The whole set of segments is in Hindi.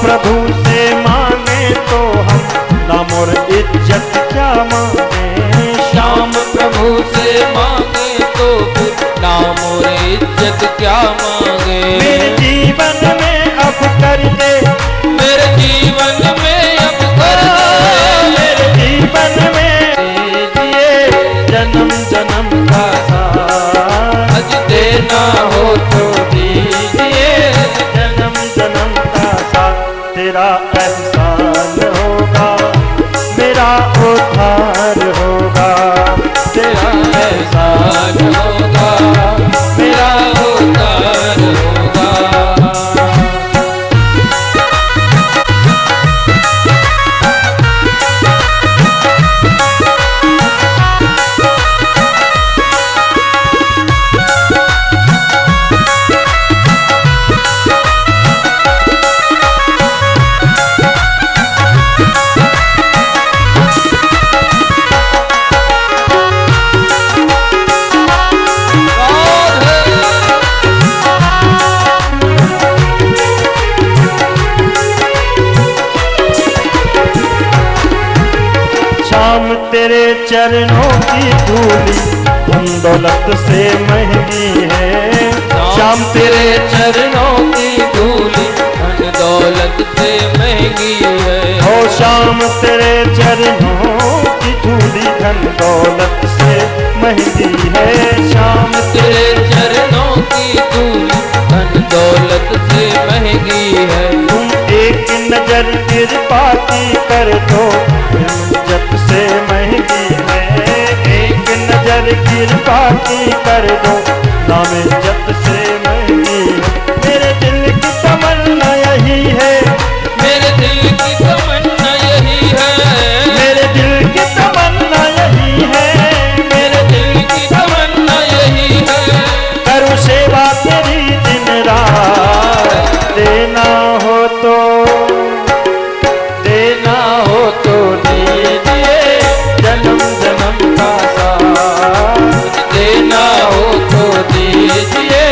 प्रभु से मांगे तो हम नाम और इज्जत क्या मांगे। श्याम प्रभु से मांगे तो फिर नाम और इज्जत क्या मांगे। मेरे जीवन में अब कर दे, मेरे जीवन में अब कर दे, मेरे जीवन में दीजिए जन्म जन्म का साथ। आज देना हो तो दीजिए जन्म जन्म का साथ। तेरा एहसान होगा, मेरा उद्धार होगा। तेरा एहसान होगा, मेरा उद्धार होगा। शाम तेरे चरणों की धूली धन दौलत से महंगी है। शाम तेरे चरणों की धूली धन दौलत से महंगी है। ओ शाम तेरे चरणों की धूली धन दौलत से महंगी है। शाम तेरे चरणों की धूली धन दौलत से महंगी है। तुम एक नजर कृपा की कर दो इज्जत से महंगी है। एक नजर कृपा की कर दो नाम इज्जत से महंगी है। मेरे दिल की तमन्ना यही है, मेरे दिल की तमन्ना यही है। मेरे दिल की तमन्ना यही है, मेरे दिल की तमन्ना यही है। करूँ सेवा तेरी दिन रात। देना हो तो, देना हो तो दीजिए जन्म जन्म का साथ। देना हो तो दीजिए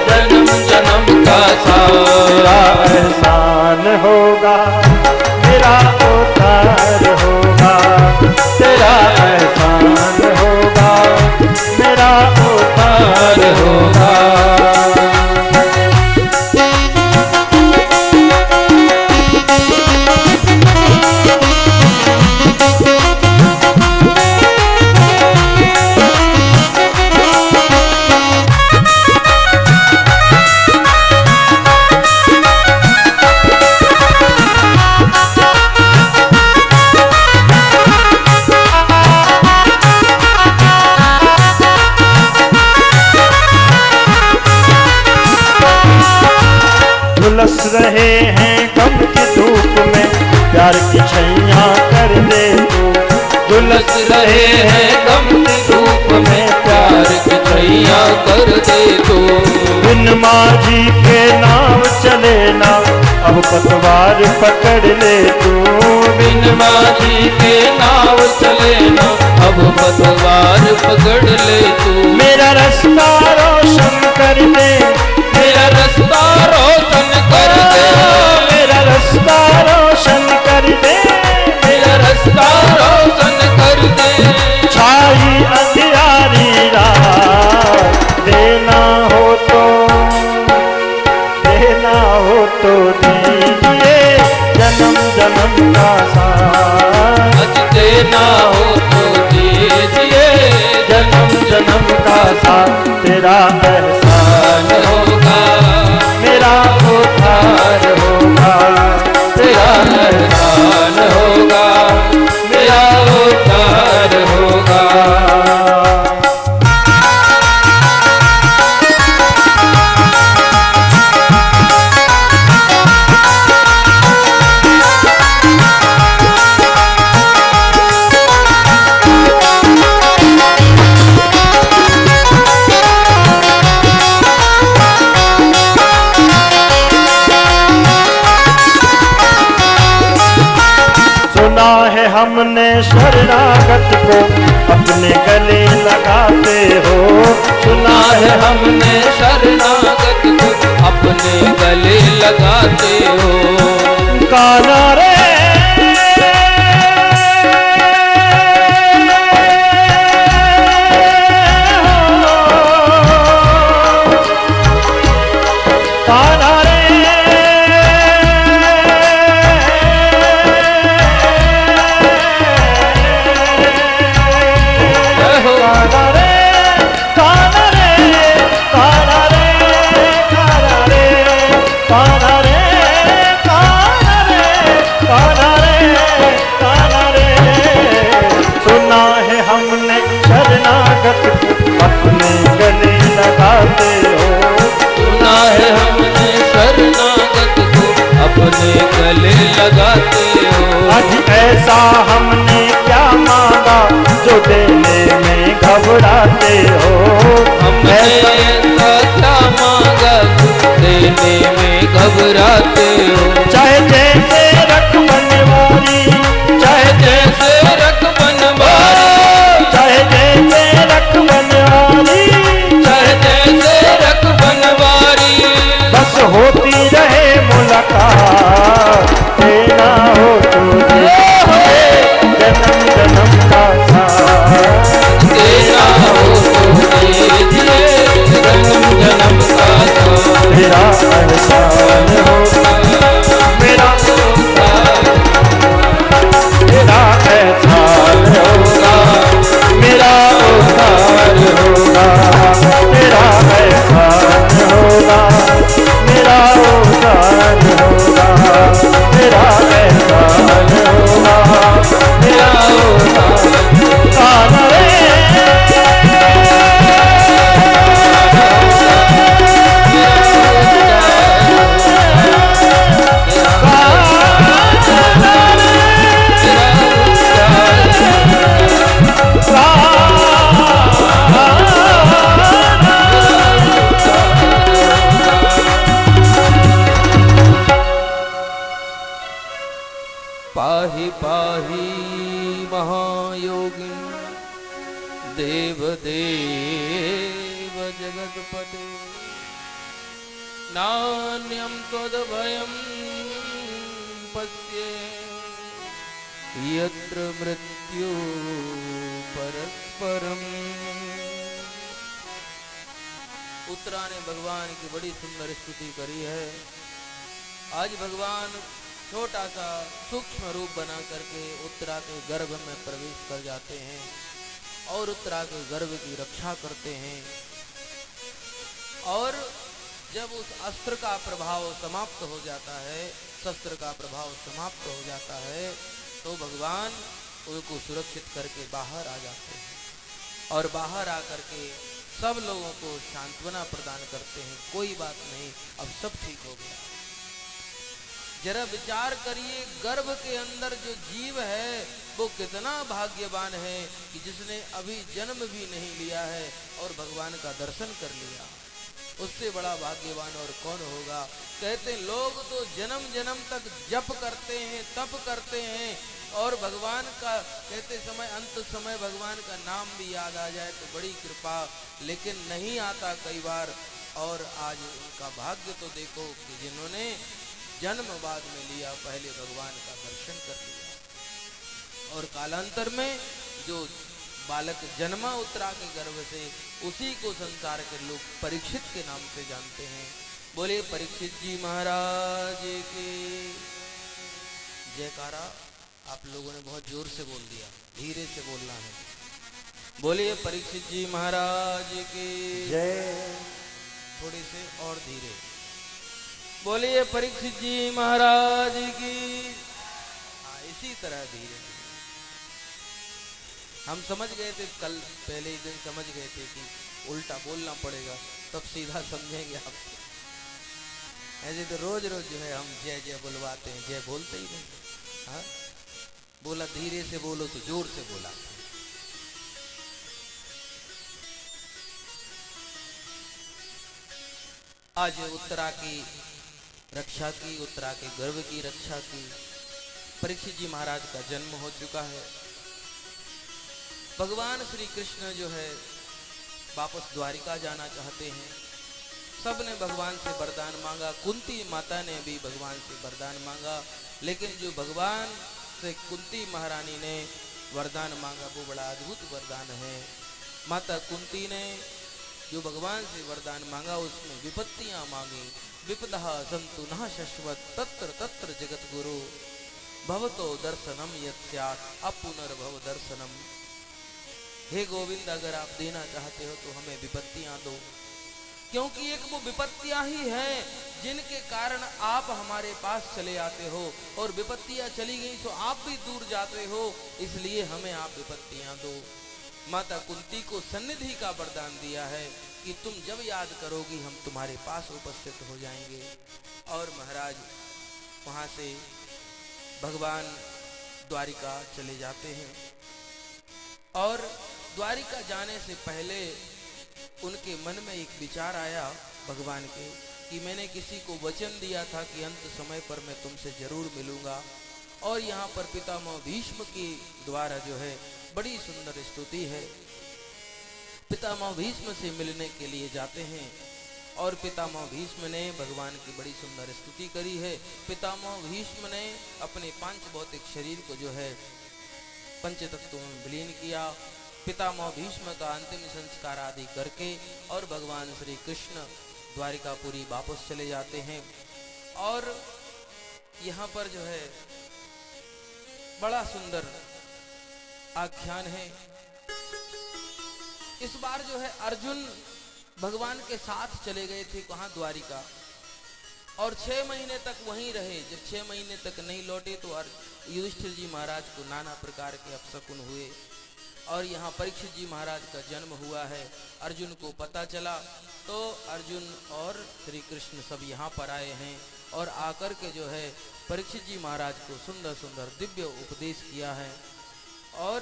जन्म जन्म का तेरा साथ। एहसान होगा, मेरा उद्धार होगा। तेरा एहसान होगा, मेरा उद्धार होगा। झुलस रहे हैं गम की धूप में, प्यार की छैया कर दे तू। झुलस रहे हैं गम की धूप में, प्यार की छैया कर दे तू। बिन माझी के नाव चले ना, अब पतवार पकड़ ले तू। बिन माझी के नाव चले ना, अब पतवार पकड़ ले तू। मेरा रास्ता रोशन कर दे, मेरा रास्ता रोशन कर दे। मेरा रास्ता रोशन कर दे, मेरा रास्ता रोशन कर दे। छाई अंधियारी रात। देना हो तो, देना हो तो दीजिए जन्म जन्म का साथ। आज देना हो तो दीजिए जन्म जन्म का साथ। तेरा एहसान होगा, मेरा उद्धार होगा। तेरा एहसान होगा, मेरा उद्धार होगा। हमने शरणागत को अपने गले लगाते हो। सुना है हमने शरणागत को अपने गले लगाते हो। कान्हा रे कान्हा रे कान्हा रे कान्हा रे कान्हा रे कान्हा रे कान्हा रे कान्हा रे कान्हा रे कान्हा रे सुना है हमने शरणागत अपने गले लगाते हो सुना है हमने शरणागत को अपने गले लगाते हो आज ऐसा हमने क्या मांगा जो देने में घबराते हो हमने ऐसा क्या मांगा देने में घबराते हो चाहे जैसे रख बनवारी चाहे जैसे रख बनवारी चाहे जैसे रख बनवारी चाहे जैसे रख बनवारी बस होती रहे मुलाकात देना हो तुझे जन्म जन्म का साथ तेरा हो तो दीजिए जन्म जन्म का साथ मेरा एहसान होगा मेरा मेरा एहसान होगा मेरा उद्धार होगा मेरा एहसान होगा मेरा उद्धार होगा मेरा एहसान होगा मेरा उद्धार कान्हा रे पाहि पाहि महायोगिन देव देव जगतपते नान्यं त्वदभयं पश्ये यत्र मृत्यु परस्परम्। उत्तरा ने भगवान की बड़ी सुंदर स्तुति करी है। आज भगवान छोटा सा सूक्ष्म रूप बना करके उत्तरा के गर्भ में प्रवेश कर जाते हैं और उत्तरा के गर्भ की रक्षा करते हैं। और जब उस अस्त्र का प्रभाव समाप्त हो जाता है, शस्त्र का प्रभाव समाप्त हो जाता है, तो भगवान उनको सुरक्षित करके बाहर आ जाते हैं और बाहर आकर के सब लोगों को सांत्वना प्रदान करते हैं। कोई बात नहीं, अब सब ठीक हो गया। जरा विचार करिए, गर्भ के अंदर जो जीव है वो कितना भाग्यवान है कि जिसने अभी जन्म भी नहीं लिया है और भगवान का दर्शन कर लिया। उससे बड़ा भाग्यवान और कौन होगा। कहते लोग तो जन्म जन्म तक जप करते हैं, तप करते हैं और भगवान का कहते समय अंत समय भगवान का नाम भी याद आ जाए तो बड़ी कृपा, लेकिन नहीं आता कई बार। और आज उनका भाग्य तो देखो कि जिन्होंने जन्म बाद में लिया, पहले भगवान का दर्शन कर लिया। और कालांतर में जो बालक जन्मा उत्तरा के गर्भ से, उसी को संसार के लोग परीक्षित के नाम से जानते हैं। बोले परीक्षित जी महाराज के जयकारा। आप लोगों ने बहुत जोर से बोल दिया, धीरे से बोलना है। बोलिए परीक्षित जी महाराज के जय। थोड़े से और धीरे बोलिए परीक्षित जी महाराज की। हाँ, इसी तरह धीरे। हम समझ गए थे कल, पहले ही दिन समझ गए थे कि उल्टा बोलना पड़ेगा, तब सीधा समझेंगे आप। ऐसे तो रोज रोज जो है हम जय जय बुलवाते हैं, जय बोलते ही नहीं। हाँ, बोला धीरे से बोलो तो जोर से बोला। आज उत्तरा की रक्षा की, उत्तरा के गर्भ की रक्षा की। परीक्षित जी महाराज का जन्म हो चुका है। भगवान श्री कृष्ण जो है वापस द्वारिका जाना चाहते हैं। सब ने भगवान से वरदान मांगा। कुंती माता ने भी भगवान से वरदान मांगा, लेकिन जो भगवान से कुंती महारानी ने वरदान मांगा वो बड़ा अद्भुत वरदान है। माता कुंती ने जो भगवान से वरदान मांगा उसमें विपत्तियां मांगी। विपदः सन्तु नः शश्वत् तत्र तत्र जगत गुरु भवतो दर्शनम यत् स्यात् अपुनर्भव दर्शनम। हे गोविंद, अगर आप देना चाहते हो तो हमें विपत्तियां दो, क्योंकि एक वो विपत्तियां ही हैं जिनके कारण आप हमारे पास चले आते हो, और विपत्तियां चली गई तो आप भी दूर जाते हो, इसलिए हमें आप विपत्तियां दो। माता कुंती को सन्निधि का वरदान दिया है कि तुम जब याद करोगी हम तुम्हारे पास उपस्थित हो जाएंगे। और महाराज वहां से भगवान द्वारिका चले जाते हैं, और द्वारिका जाने से पहले उनके मन में एक विचार आया भगवान के कि मैंने किसी को वचन दिया था कि अंत समय पर मैं तुमसे जरूर मिलूंगा। और यहाँ पर पितामह भीष्म के द्वारा जो है बड़ी सुंदर स्तुति है। पितामह भीष्म से मिलने के लिए जाते हैं, और पितामह भीष्म ने भगवान की बड़ी सुंदर स्तुति करी है। पितामह भीष्म ने अपने पांच भौतिक शरीर को जो है पंच तत्वों में विलीन किया। पितामह भीष्म का अंतिम संस्कार आदि करके और भगवान श्री कृष्ण द्वारिकापुरी वापस चले जाते हैं। और यहाँ पर जो है बड़ा सुंदर आख्यान है। इस बार जो है अर्जुन भगवान के साथ चले गए थे वहां द्वारिका, और 6 महीने तक वहीं रहे। जब 6 महीने तक नहीं लौटे तो युधिष्ठिर जी महाराज को नाना प्रकार के अपशकुन हुए, और यहाँ परीक्षित जी महाराज का जन्म हुआ है। अर्जुन को पता चला तो अर्जुन और श्री कृष्ण सब यहाँ पर आए हैं, और आकर के जो है परीक्षित जी महाराज को सुंदर सुंदर दिव्य उपदेश किया है, और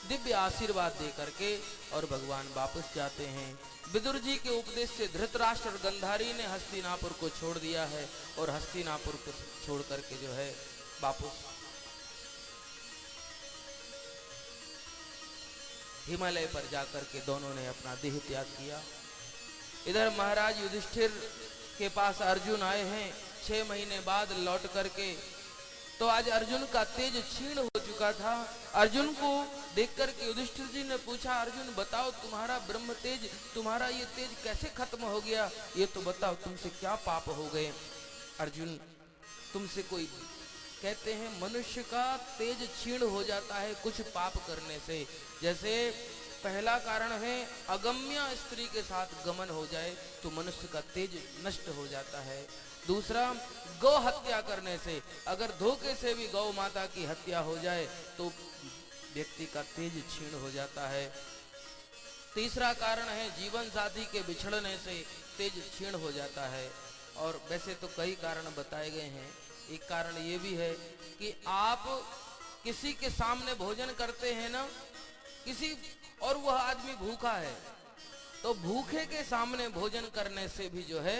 दिव्य आशीर्वाद दे करके और भगवान वापस जाते हैं। विदुर जी के उपदेश से धृतराष्ट्र और गंधारी ने हस्तिनापुर को छोड़ दिया है, और हस्तिनापुर को छोड़ करके जो है वापस हिमालय पर जाकर के दोनों ने अपना देह त्याग किया। इधर महाराज युधिष्ठिर के पास अर्जुन आए हैं 6 महीने बाद लौट करके। तो आज अर्जुन का तेज क्षीण हो चुका था। अर्जुन को देख करके युधिष्ठिर जी ने पूछा, अर्जुन बताओ तुम्हारा ब्रह्म तेज, तुम्हारा ये तेज कैसे खत्म हो गया, ये तो बताओ तुमसे क्या पाप हो गए। अर्जुन, तुमसे कोई कहते हैं मनुष्य का तेज क्षीण हो जाता है कुछ पाप करने से। जैसे पहला कारण है अगम्य स्त्री के साथ गमन हो जाए तो मनुष्य का तेज नष्ट हो जाता है। दूसरा, गौ हत्या करने से, अगर धोखे से भी गौ माता की हत्या हो जाए तो व्यक्ति का तेज क्षीण हो जाता है। तीसरा कारण है जीवन साथी के बिछड़ने से तेज क्षीण हो जाता है। और वैसे तो कई कारण बताए गए हैं। एक कारण ये भी है कि आप किसी के सामने भोजन करते हैं ना, किसी और वह आदमी भूखा है, तो भूखे के सामने भोजन करने से भी जो है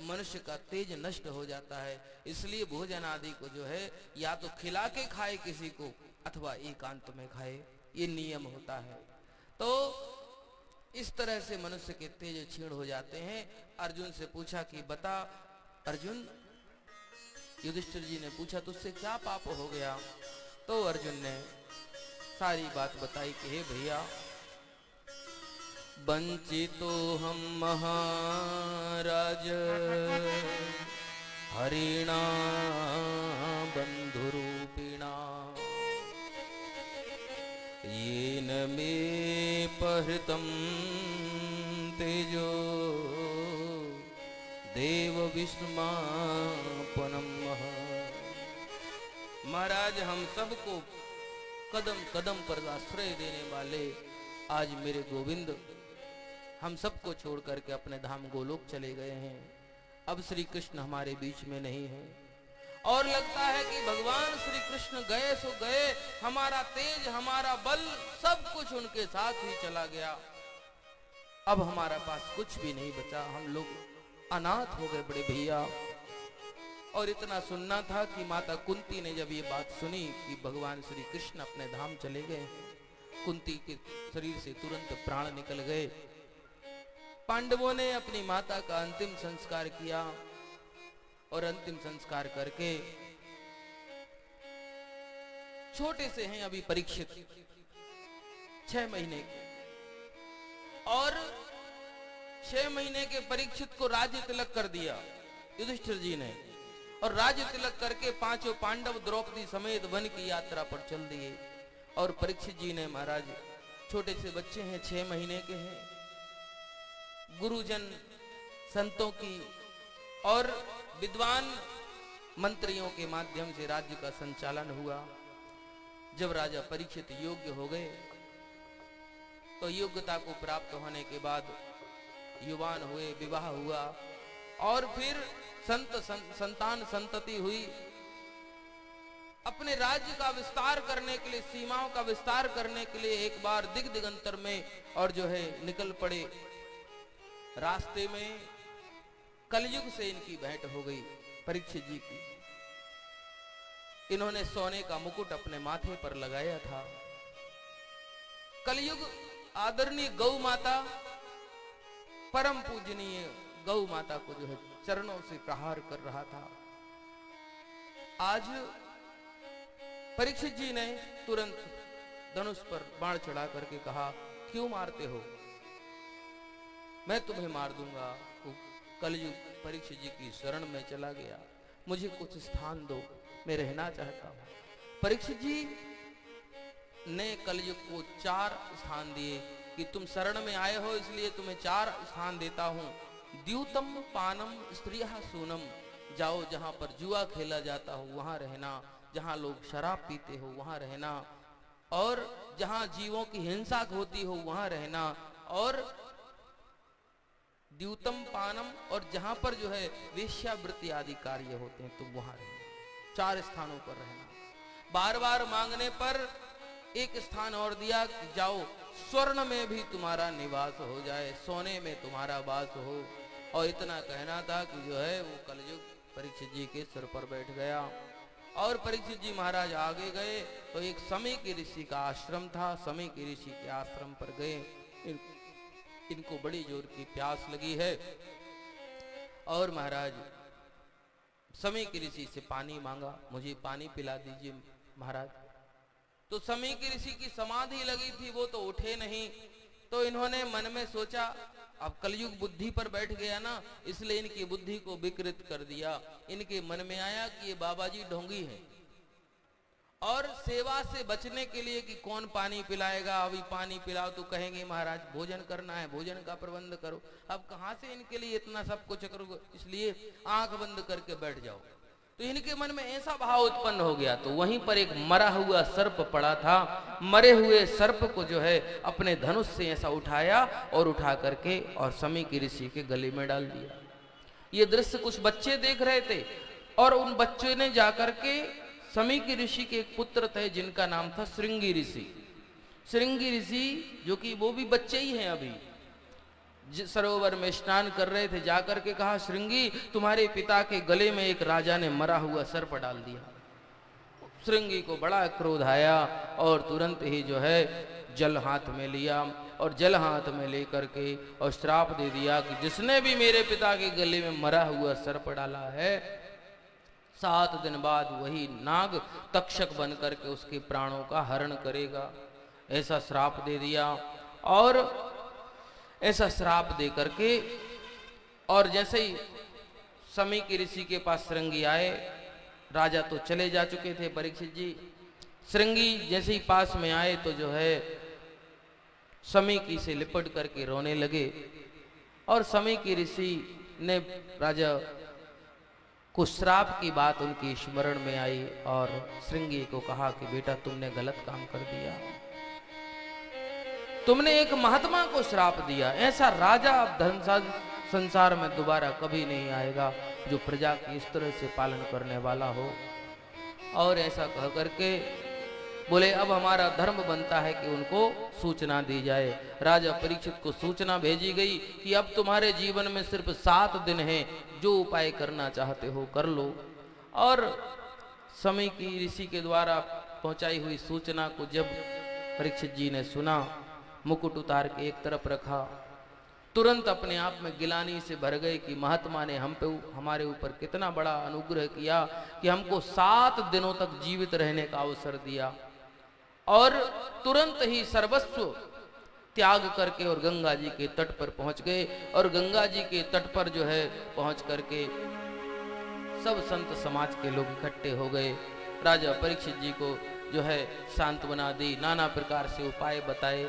मनुष्य का तेज नष्ट हो जाता है। इसलिए भोजन आदि को जो है या तो खिला के खाए किसी को, अथवा एकांत में खाए, ये नियम होता है। तो इस तरह से मनुष्य के तेज क्षीण हो जाते हैं। अर्जुन से पूछा कि बता अर्जुन, युधिष्ठिर जी ने पूछा तुझसे क्या पाप हो गया। तो अर्जुन ने सारी बात बताई कि हे भैया, वंचितो हम महाराज हरिणा बंधुरूपिणा येन मे पहृतं तेजो देव विस्मापनम। महाराज, हम सबको कदम कदम पर आश्रय देने वाले आज मेरे गोविंद हम सबको छोड़ करके अपने धाम गोलोक चले गए हैं। अब श्री कृष्ण हमारे बीच में नहीं है, और लगता है कि भगवान श्री कृष्ण गए सो गए, हमारा तेज हमारा बल सब कुछ उनके साथ ही चला गया। अब हमारा पास कुछ भी नहीं बचा, हम लोग अनाथ हो गए बड़े भैया। और इतना सुनना था कि माता कुंती ने जब ये बात सुनी कि भगवान श्री कृष्ण अपने धाम चले गए, कुंती के शरीर से तुरंत प्राण निकल गए। पांडवों ने अपनी माता का अंतिम संस्कार किया, और अंतिम संस्कार करके छोटे से हैं अभी परीक्षित, 6 महीने के, और 6 महीने के परीक्षित को राज्य तिलक कर दिया युधिष्ठिर जी ने, और राज्य तिलक करके 5 पांडव द्रौपदी समेत वन की यात्रा पर चल दिए। और परीक्षित जी ने महाराज छोटे से बच्चे हैं, 6 महीने के हैं, गुरुजन संतों की और विद्वान मंत्रियों के माध्यम से राज्य का संचालन हुआ। जब राजा परीक्षित योग्य हो गए तो योग्यता को प्राप्त होने के बाद युवान हुए, विवाह हुआ, और फिर संतान संतति हुई। अपने राज्य का विस्तार करने के लिए, सीमाओं का विस्तार करने के लिए एक बार दिगंतर में और जो है निकल पड़े। रास्ते में कलयुग से इनकी भेंट हो गई परीक्षित जी की। इन्होंने सोने का मुकुट अपने माथे पर लगाया था। कलयुग आदरणीय गौ माता, परम पूजनीय गौ माता को जो है चरणों से प्रहार कर रहा था। आज परीक्षित जी ने तुरंत धनुष पर बाण चढ़ा करके कहा, क्यों मारते हो, मैं तुम्हें मार दूंगा। कलयुग परीक्षित जी की शरण में चला गया, मुझे कुछ स्थान दो, मैं रहना चाहता हूं। परीक्षित जी ने कलयुग को 4 स्थान दिए कि तुम शरण में आए हो इसलिए तुम्हें 4 स्थान देता हूं। द्यूतम पानम स्त्रियः सूनम, जाओ जहां पर जुआ खेला जाता हो वहां रहना, जहां लोग शराब पीते हो वहां रहना, और जहां जीवों की हिंसा होती हो वहां रहना, और द्यूतम पानम, और जहां पर जो है वेश्यावृत्ति आदि कार्य होते हैं तुम वहां रहना। 4 स्थानों पर रहना। बार बार मांगने पर एक स्थान और दिया कि जाओ स्वर्ण में भी तुम्हारा निवास हो जाए, सोने में तुम्हारा वास हो। और इतना कहना था कि जो है वो कलयुग परीक्षित जी के सिर पर बैठ गया। और परीक्षित जी महाराज आगे गए तो एक समय के ऋषि का आश्रम था। समय के ऋषि के आश्रम पर गए। इनको बड़ी जोर की प्यास लगी है और महाराज समय के ऋषि से पानी मांगा, मुझे पानी पिला दीजिए महाराज। तो समय के ऋषि की समाधि लगी थी, वो तो उठे नहीं। तो इन्होंने मन में सोचा, अब कलयुग बुद्धि पर बैठ गया ना, इसलिए इनकी बुद्धि को विकृत कर दिया। इनके मन में आया कि ये बाबा जी ढोंगी है, और सेवा से बचने के लिए कि कौन पानी पिलाएगा, अभी पानी पिलाओ तो कहेंगे महाराज भोजन करना है, भोजन का प्रबंध करो। अब कहां से इनके लिए इतना सब कुछ करो, इसलिए आंख बंद करके बैठ जाओ। तो इनके मन में ऐसा भाव उत्पन्न हो गया। तो वहीं पर एक मरा हुआ सर्प पड़ा था। मरे हुए सर्प को जो है अपने धनुष से ऐसा उठाया और उठा करके और समय की ऋषि के गले में डाल दिया। ये दृश्य कुछ बच्चे देख रहे थे, और उन बच्चों ने जाकर के समय की ऋषि के एक पुत्र थे जिनका नाम था श्रृंगी ऋषि। श्रृंगी ऋषि जो कि वो भी बच्चे ही हैं, अभी सरोवर में स्नान कर रहे थे, जाकर के कहा, श्रृंगी तुम्हारे पिता के गले में एक राजा ने मरा हुआ सर्प डाल दिया। श्रृंगी को बड़ा क्रोध आया और तुरंत ही जो है जल हाथ में लिया, और जल हाथ में लेकर के और श्राप दे दिया कि जिसने भी मेरे पिता के गले में मरा हुआ सर्प डाला है, 7 दिन बाद वही नाग तक्षक बन करके उसके प्राणों का हरण करेगा। ऐसा श्राप दे दिया। और ऐसा श्राप दे करके और जैसे ही समय के ऋषि के पास श्रृंगी आए, राजा तो चले जा चुके थे परीक्षित जी। श्रृंगी जैसे ही पास में आए तो जो है समय की से लिपट करके रोने लगे, और समय की ऋषि ने राजा को श्राप की बात उनकी स्मरण में आई और श्रृंगी को कहा कि बेटा तुमने गलत काम कर दिया, तुमने एक महात्मा को श्राप दिया। ऐसा राजा अब संसार में दोबारा कभी नहीं आएगा जो प्रजा की इस तरह से पालन करने वाला हो। और ऐसा कह करके बोले अब हमारा धर्म बनता है कि उनको सूचना दी जाए। राजा परीक्षित को सूचना भेजी गई कि अब तुम्हारे जीवन में सिर्फ 7 दिन हैं, जो उपाय करना चाहते हो कर लो। और समय की ऋषि के द्वारा पहुंचाई हुई सूचना को जब परीक्षित जी ने सुना, मुकुट उतार के एक तरफ रखा, तुरंत अपने आप में गिलानी से भर गए कि महात्मा ने हम पे हमारे ऊपर कितना बड़ा अनुग्रह किया कि हमको 7 दिनों तक जीवित रहने का अवसर दिया। और तुरंत ही सर्वस्व त्याग करके और गंगा जी के तट पर पहुंच गए। और गंगा जी के तट पर जो है पहुंच करके सब संत समाज के लोग इकट्ठे हो गए। राजा परीक्षित जी को जो है सांत्वना दी, नाना प्रकार से उपाय बताए।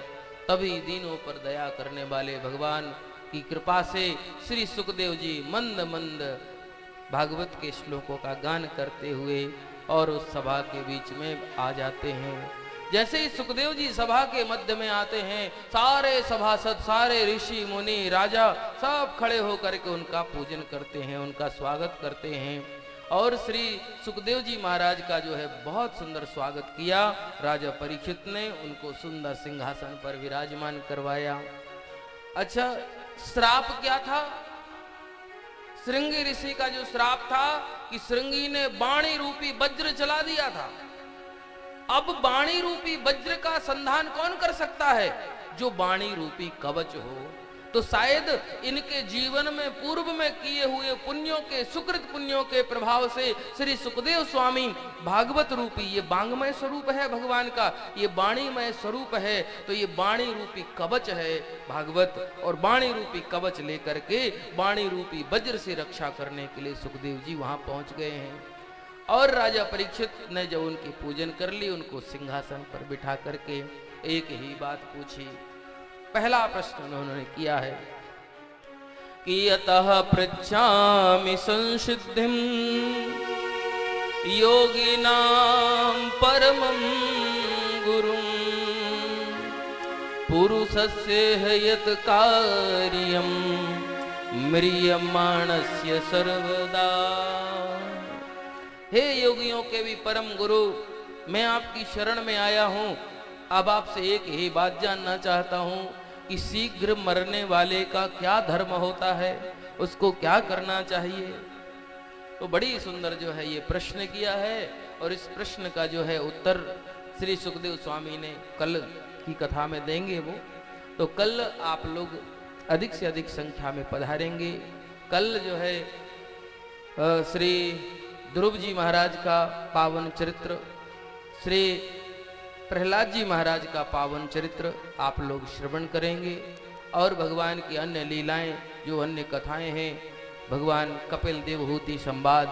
तभी दीनों पर दया करने वाले भगवान की कृपा से श्री सुखदेव जी मंद मंद भागवत के श्लोकों का गान करते हुए और उस सभा के बीच में आ जाते हैं। जैसे ही सुखदेव जी सभा के मध्य में आते हैं, सारे सभासद, सारे ऋषि मुनि राजा सब खड़े होकर के उनका पूजन करते हैं, उनका स्वागत करते हैं। और श्री सुखदेव जी महाराज का जो है बहुत सुंदर स्वागत किया। राजा परीक्षित ने उनको सुंदर सिंहासन पर विराजमान करवाया। अच्छा, श्राप क्या था? श्रृंगी ऋषि का जो श्राप था कि श्रृंगी ने वाणी रूपी वज्र चला दिया था। अब वाणी रूपी वज्र का संधान कौन कर सकता है? जो वाणी रूपी कवच हो। तो शायद इनके जीवन में पूर्व में किए हुए पुण्यों के, सुकृत पुण्यों के प्रभाव से श्री सुखदेव स्वामी भागवत रूपी, ये वांगमय स्वरूप है भगवान का, ये वाणीमय स्वरूप है, तो ये वाणी रूपी कवच है भागवत। और वाणी रूपी कवच लेकर के वाणी रूपी वज्र से रक्षा करने के लिए सुखदेव जी वहां पहुंच गए हैं। और राजा परीक्षित ने जब उनकी पूजन कर ली, उनको सिंहासन पर बिठा करके एक ही बात पूछी। पहला प्रश्न उन्होंने किया है कि यतः पृच्छामि संसिद्धिं योगिनां परमं गुरुं पुरुषस्य यत् कार्यं म्रियमाणस्य सर्वदा। हे योगियों के भी परम गुरु, मैं आपकी शरण में आया हूँ। अब आपसे एक ही बात जानना चाहता हूँ कि शीघ्र मरने वाले का क्या धर्म होता है, उसको क्या करना चाहिए। तो बड़ी सुंदर जो है ये प्रश्न किया है। और इस प्रश्न का जो है उत्तर श्री सुखदेव स्वामी ने कल की कथा में देंगे वो। तो कल आप लोग अधिक से अधिक संख्या में पधारेंगे। कल जो है श्री ध्रुव जी महाराज का पावन चरित्र, श्री प्रहलाद जी महाराज का पावन चरित्र आप लोग श्रवण करेंगे। और भगवान की अन्य लीलाएं, जो अन्य कथाएं हैं, भगवान कपिल देवहूति संवाद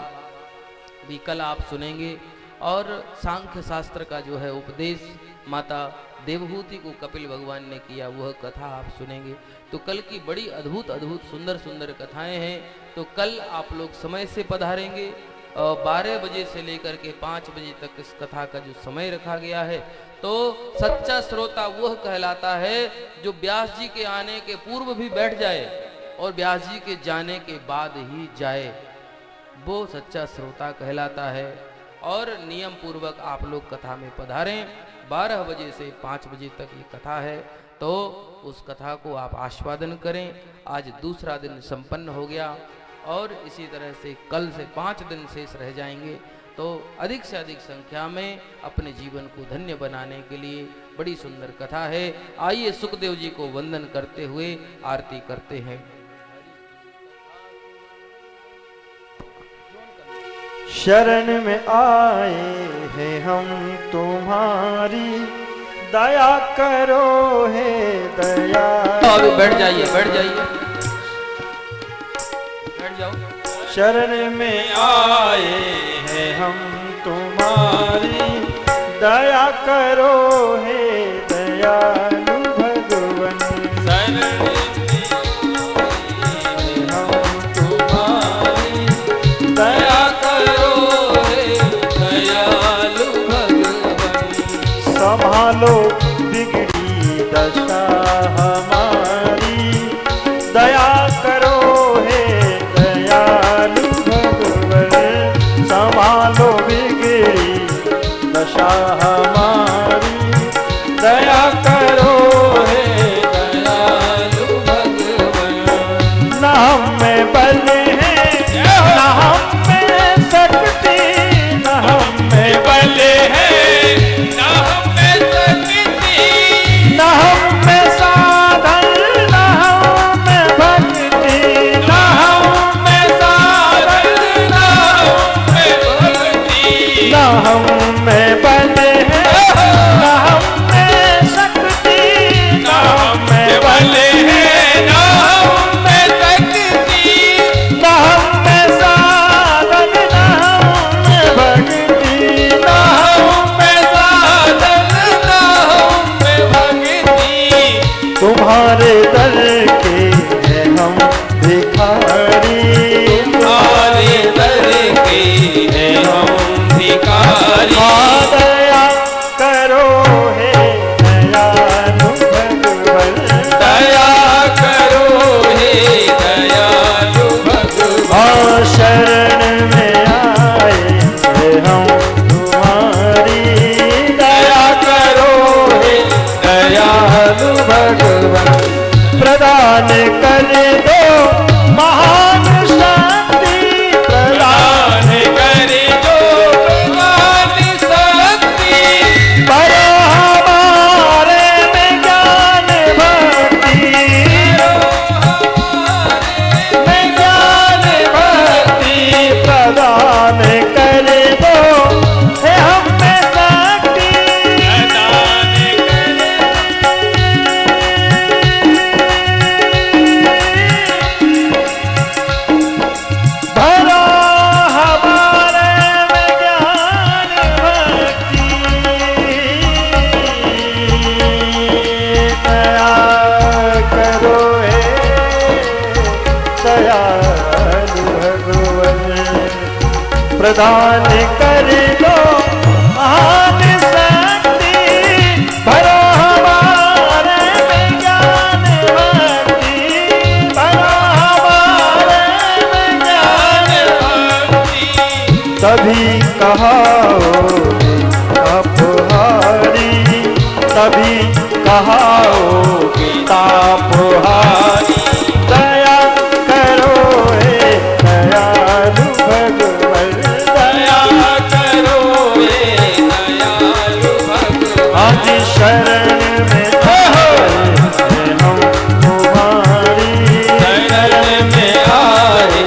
भी कल आप सुनेंगे। और सांख्य शास्त्र का जो है उपदेश माता देवहूति को कपिल भगवान ने किया, वह कथा आप सुनेंगे। तो कल की बड़ी अद्भुत अद्भुत सुंदर सुंदर कथाएं हैं। तो कल आप लोग समय से पधारेंगे। 12 बजे से लेकर के 5 बजे तक इस कथा का जो समय रखा गया है। तो सच्चा श्रोता वह कहलाता है जो व्यास जी के आने के पूर्व भी बैठ जाए और व्यास जी के जाने के बाद ही जाए, वो सच्चा श्रोता कहलाता है। और नियम पूर्वक आप लोग कथा में पधारें। 12 बजे से 5 बजे तक ये कथा है, तो उस कथा को आप आस्वादन करें। आज दूसरा दिन संपन्न हो गया और इसी तरह से कल से 5 दिन शेष रह जाएंगे। तो अधिक से अधिक संख्या में अपने जीवन को धन्य बनाने के लिए बड़ी सुंदर कथा है। आइए सुखदेव जी को वंदन करते हुए आरती करते हैं। शरण में आए हैं हम तुम्हारी, दया करो हे दया। तो अभी बैठ जाइए, बैठ जाइए, बैठ जाओ। शरण में आए हैं हम तुम्हारी, दया करो हे दयालु भगवन। शरण हम तुम्हारी, दया करो हे दयालु भगवन। संभालो बिगड़ी दशा हमारी, दया करो हे दयालु भगवन। संभालो बिगड़ी दशा हमारी, दया करो हे दयालु भगवन। न हम में बल है न हम में शक्ति, न हम में बल है न हम में शक्ति, न हम में साधन, न हम में भक्ति, न हम में साधन, न हम में भक्ति। न हम में बल है न हम प्रदान कर दो महान शक्ति, प्रदान कर दो महान शक्ति, करो हमारे में ज्ञान भक्ति, में ज्ञान भक्ति, प्रदान कर दो हे हम में शक्ति, प्रदान भरो हमारे में ज्ञान भक्ति, दया करो हे दयालु भगवन, प्रदान कर दो महान शक्ति, भरो हमारे में ज्ञान भक्ति, भरो हमारे में ज्ञान भक्ति, तभी कहाओ तापहारी, तभी कहाओ तापहारी, दया करो हे दयालु भगवन, दया करो हे दयालु भगवान, आज शरण में आए हम तुम्हारी, शरण में आए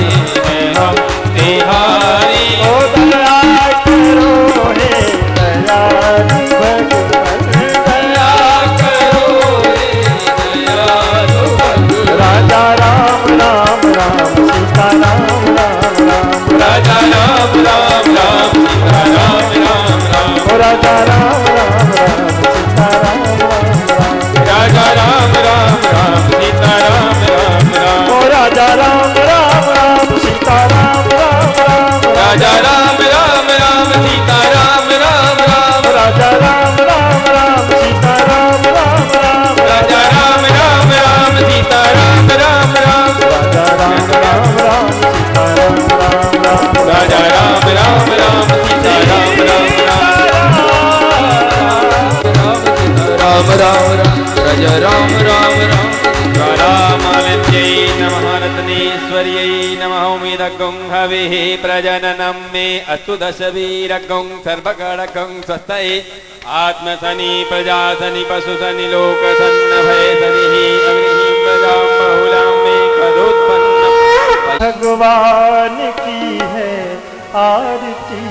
हैं हम तिहारी, ओ दया करो हे दयालु भगवन, दया करो हे दयालु भगवान, राजा राम राम राम सीता राम राम राम, राजा राम राम राम सीता राम राम राम, ओ राजा राम राम राम सीता राम राम राम, राजा राम राम राम सीता राम राम राम, ओ राजा राम राम राम सीता राम राम राम, राजा राम राम राम सीता राम राम राम, राजा राम राम राम सीता राम राम राम, राजा राम राम राम सीता राम राम राम, राजा राम राम राम सीता राम राम राम, राजा राम राम राम सीता राम राम राम, राम राम राम राजा राम राम राम, रामाविद्यै नमः रत्नेश्वर्यै नमः उमेदगं हविः प्रजननं मे अस्तु दशवीरगं सर्वगणगं स्वस्तये आत्मसनि प्रजासनि पशुसनि लोकसन्नभयसनिः अग्निः प्रजां बहुलां मे करोत्पन्नम्। भगवान की है आरती,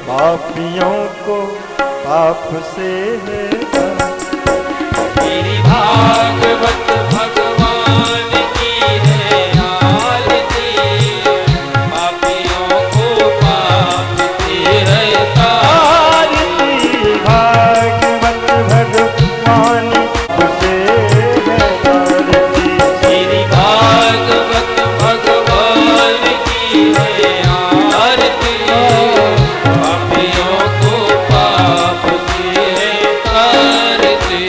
पापियों को पाप से है मेरी भागवत भगवान की है आरती, पापियों को पाप से है आरती, भागवत भगवान से है आरती, मेरी भागवत भगवान की है आरती, पापियों को पाप से है आरती।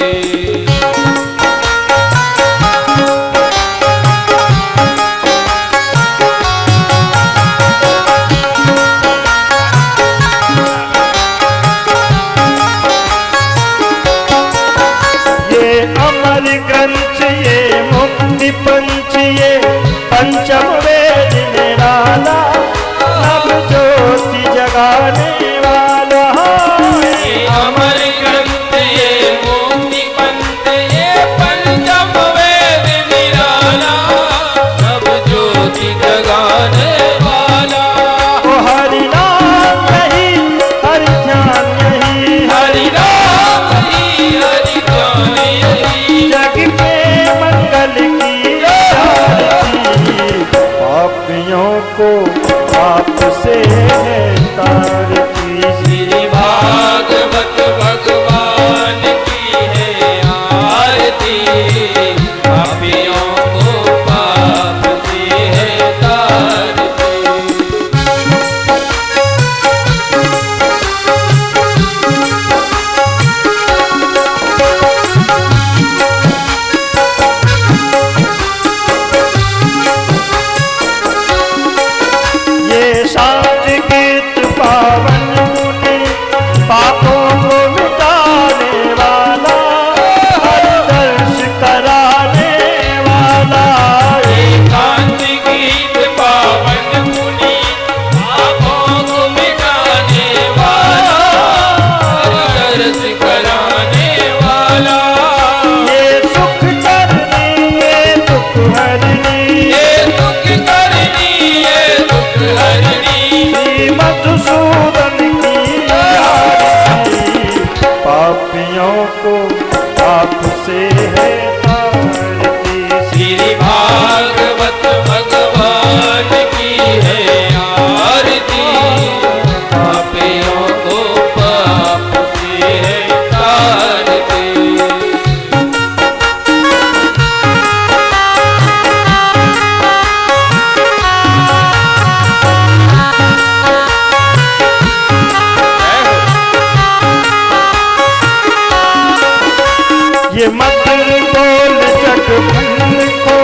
ये मधुर बोल जगबंद को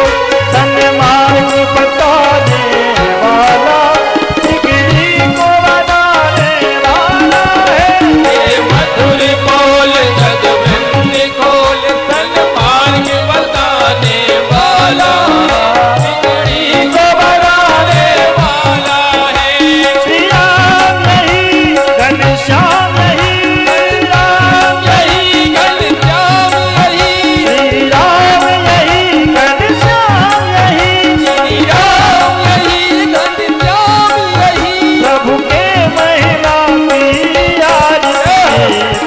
सन्मार्ग बताने वाला, जिगरी को बनाने वाला है। ये मधुर बोल जगबंद खोल सन्मार्ग बताने वाला, जिगरी को बनाने वाला है। श्री राम नहीं घनश्याम नहीं, राम यही घनश्याम यही, श्री राम यही घनश्याम यही, श्री राम यही घनश्याम यही। प्रभु के महिमा की आरती,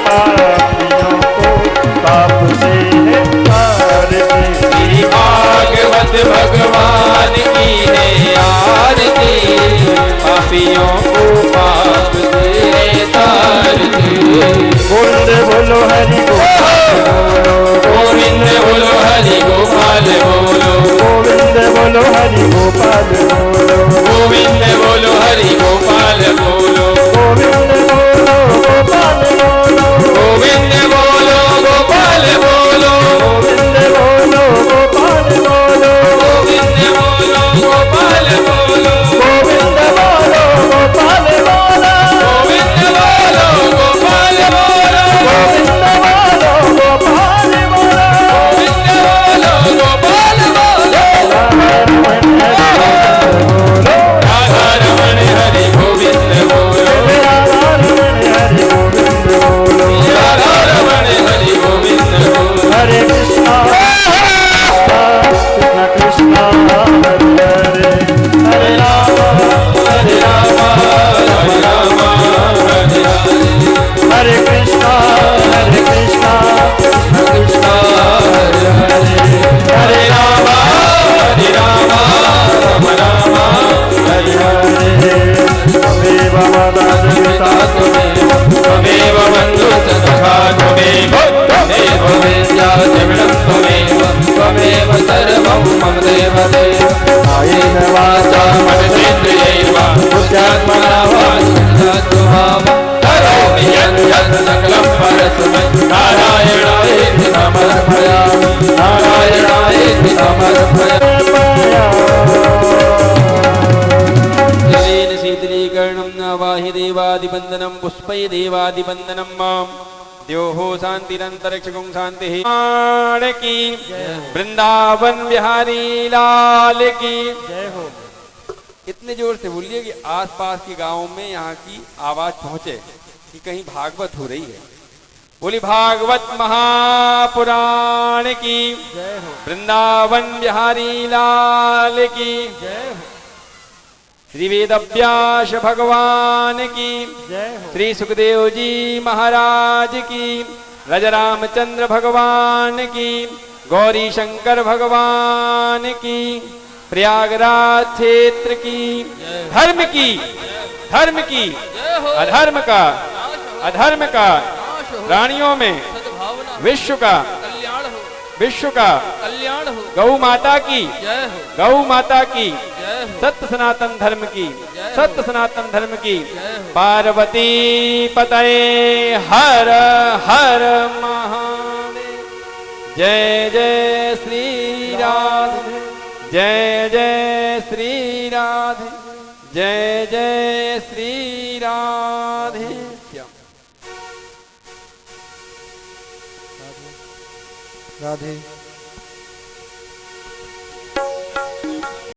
पापियों को पाप से है तार दे। श्री भागवत भगवान की है आरती, पापियों को पाप से तार दे। गोविंद बोलो हरि गोविंद बोलो हरि गोपाल बोलो, गोविंद बोलो हरि गोपाल बोलो, गोविंद बोलो हरि गोपाल बोलो, गोविंद बोलो गोपाल बोलो, गोविंद बोलो गोपाल बोलो, गोविंद बोलो गोपाल बोलो, गोविंद बोलो गोपाल बोलो, गोविंद बोलो गोपाल बोलो, गोविंद बोलो गोपाल बोलो, गोविंद बोलो गोपाल बोलो। गोविंद बोलो गोपाल बोलो। राधा रमण हरि गोविंद बोलो, राधा रमण हरि गोविंद बोलो। हरे कृष्णा कृष्ण कृष्ण हरे हरे, हरे राम हरे राम हरे राम हरे हरे, हरे कृष्णा कृष्ण कृष्ण हरे हरे, हरे राम राम राम हरे हरे। त्वमेव माता त्वमेव बन्धु सखा त्वमेव, त्वमेव वेद्या द्रविणं त्वमेव, त्वमेव सर्वं मम देव देव। कायेन वाचा मनसेन्द्रियैर्वा बुद्ध्यात्मना वा चिन्तात्मभावं करोमि यत् सकलं परस्मै नारायणायेति समर्पयामि, नारायणायेति समर्पयामि। जलेन शीतलीकरणं न वाहि देवादिवन्दनं पुष्पै देवादिवन्दनं मां द्योः शान्तिरन्तरिक्षगुं शान्तिः प्राण की, वृंदावन बिहारी लाल की जय हो। इतने जोर से बोलिए कि आसपास के गांवों में यहाँ की आवाज पहुंचे कि कहीं भागवत हो रही है। बोली भागवत महापुराण की, जय हो। वृंदावन बिहारी लाल की, जय हो। श्री वेदव्यास भगवान की, जय हो। श्री सुखदेव जी महाराज की, रजरामचंद्र भगवान की, गौरी शंकर भगवान की, प्रयागराज क्षेत्र की, धर्म की, धर्म की, अधर्म का, अधर्म का, प्राणियों में सद्भावना विश्व का, कल्याण हो, विश्व का, कल्याण हो, गौ माता की, जय हो, गौ माता की, जय हो, सत्य सनातन धर्म की, सत्य सनातन धर्म की, जय हो। पार्वती पतये हर हर महादेव। जय जय श्री राधे, जय जय श्री राधे, जय जय श्री राधे। राधे।